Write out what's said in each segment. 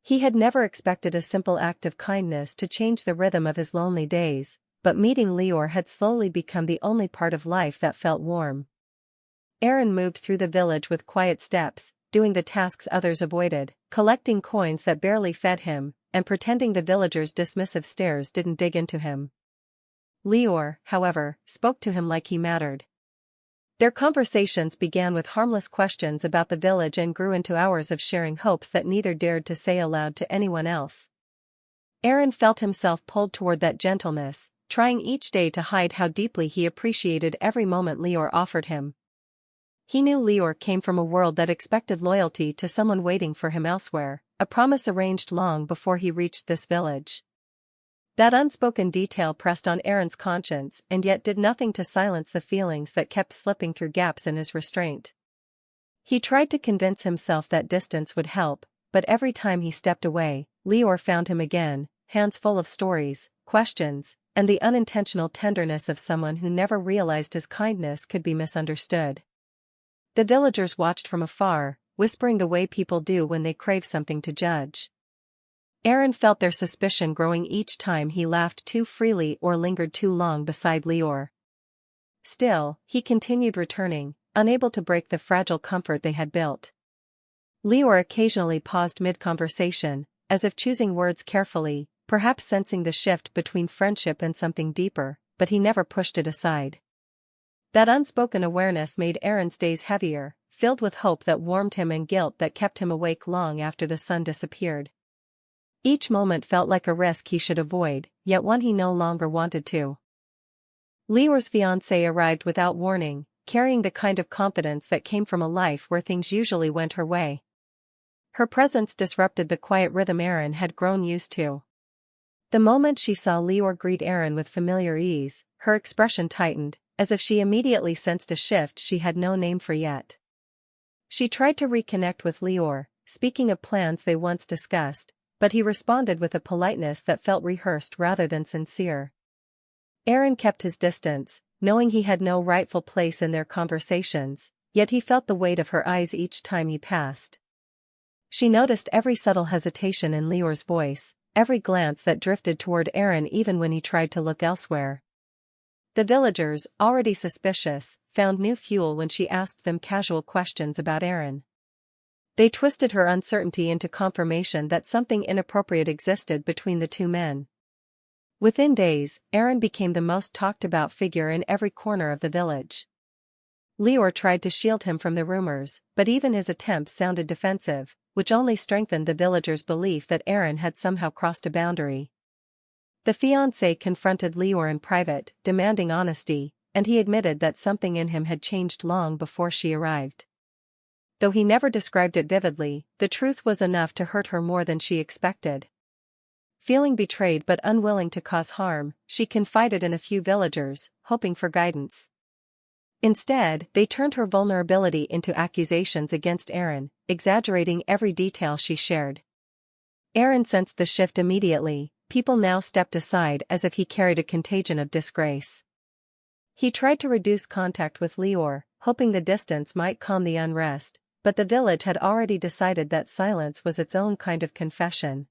He had never expected a simple act of kindness to change the rhythm of his lonely days, but meeting Lior had slowly become the only part of life that felt warm. Aaron moved through the village with quiet steps, doing the tasks others avoided, collecting coins that barely fed him, and pretending the villagers' dismissive stares didn't dig into him. Lior, however, spoke to him like he mattered. Their conversations began with harmless questions about the village and grew into hours of sharing hopes that neither dared to say aloud to anyone else. Aaron felt himself pulled toward that gentleness, trying each day to hide how deeply he appreciated every moment Lior offered him. He knew Lior came from a world that expected loyalty to someone waiting for him elsewhere, a promise arranged long before he reached this village. That unspoken detail pressed on Aaron's conscience and yet did nothing to silence the feelings that kept slipping through gaps in his restraint. He tried to convince himself that distance would help, but every time he stepped away, Lior found him again, hands full of stories, questions, and the unintentional tenderness of someone who never realized his kindness could be misunderstood. The villagers watched from afar, whispering the way people do when they crave something to judge. Aaron felt their suspicion growing each time he laughed too freely or lingered too long beside Lior. Still, he continued returning, unable to break the fragile comfort they had built. Lior occasionally paused mid-conversation, as if choosing words carefully, perhaps sensing the shift between friendship and something deeper, but he never pushed it aside. That unspoken awareness made Aaron's days heavier, filled with hope that warmed him and guilt that kept him awake long after the sun disappeared. Each moment felt like a risk he should avoid, yet one he no longer wanted to. Lior's fiancée arrived without warning, carrying the kind of confidence that came from a life where things usually went her way. Her presence disrupted the quiet rhythm Aaron had grown used to. The moment she saw Lior greet Aaron with familiar ease, her expression tightened, as if she immediately sensed a shift she had no name for yet. She tried to reconnect with Lior, speaking of plans they once discussed, but he responded with a politeness that felt rehearsed rather than sincere. Aaron kept his distance, knowing he had no rightful place in their conversations, yet he felt the weight of her eyes each time he passed. She noticed every subtle hesitation in Lior's voice, every glance that drifted toward Aaron even when he tried to look elsewhere. The villagers, already suspicious, found new fuel when she asked them casual questions about Aaron. They twisted her uncertainty into confirmation that something inappropriate existed between the two men. Within days, Aaron became the most talked-about figure in every corner of the village. Lior tried to shield him from the rumors, but even his attempts sounded defensive, which only strengthened the villagers' belief that Aaron had somehow crossed a boundary. The fiancé confronted Lior in private, demanding honesty, and he admitted that something in him had changed long before she arrived. Though he never described it vividly, the truth was enough to hurt her more than she expected. Feeling betrayed but unwilling to cause harm, she confided in a few villagers, hoping for guidance. Instead, they turned her vulnerability into accusations against Aaron, exaggerating every detail she shared. Aaron sensed the shift immediately. People now stepped aside as if he carried a contagion of disgrace. He tried to reduce contact with Lior, hoping the distance might calm the unrest, but the village had already decided that silence was its own kind of confession.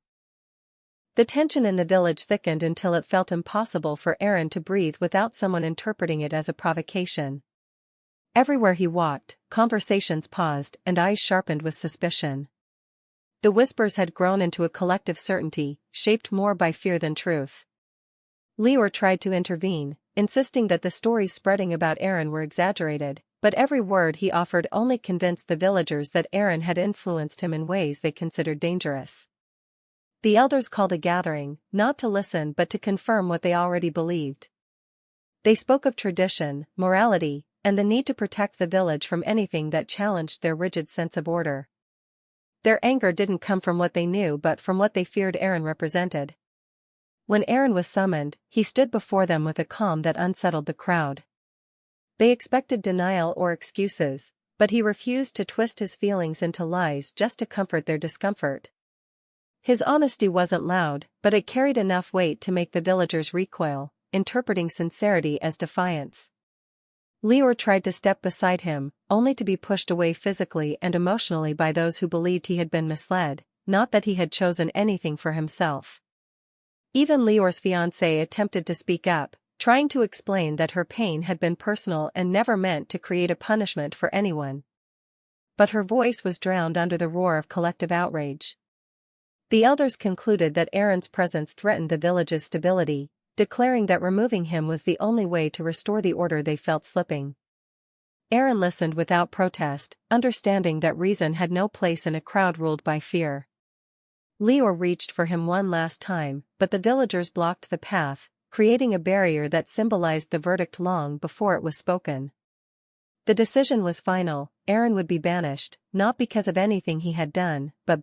The tension in the village thickened until it felt impossible for Aaron to breathe without someone interpreting it as a provocation. Everywhere he walked, conversations paused and eyes sharpened with suspicion. The whispers had grown into a collective certainty, shaped more by fear than truth. Lior tried to intervene, insisting that the stories spreading about Aaron were exaggerated, but every word he offered only convinced the villagers that Aaron had influenced him in ways they considered dangerous. The elders called a gathering, not to listen but to confirm what they already believed. They spoke of tradition, morality, and the need to protect the village from anything that challenged their rigid sense of order. Their anger didn't come from what they knew but from what they feared Aaron represented. When Aaron was summoned, he stood before them with a calm that unsettled the crowd. They expected denial or excuses, but he refused to twist his feelings into lies just to comfort their discomfort. His honesty wasn't loud, but it carried enough weight to make the villagers recoil, interpreting sincerity as defiance. Lior tried to step beside him, only to be pushed away physically and emotionally by those who believed he had been misled, not that he had chosen anything for himself. Even Lior's fiancé attempted to speak up, trying to explain that her pain had been personal and never meant to create a punishment for anyone. But her voice was drowned under the roar of collective outrage. The elders concluded that Aaron's presence threatened the village's stability, declaring that removing him was the only way to restore the order they felt slipping. Aaron listened without protest, understanding that reason had no place in a crowd ruled by fear. Lior reached for him one last time, but the villagers blocked the path, creating a barrier that symbolized the verdict long before it was spoken. The decision was final: Aaron would be banished, not because of anything he had done, but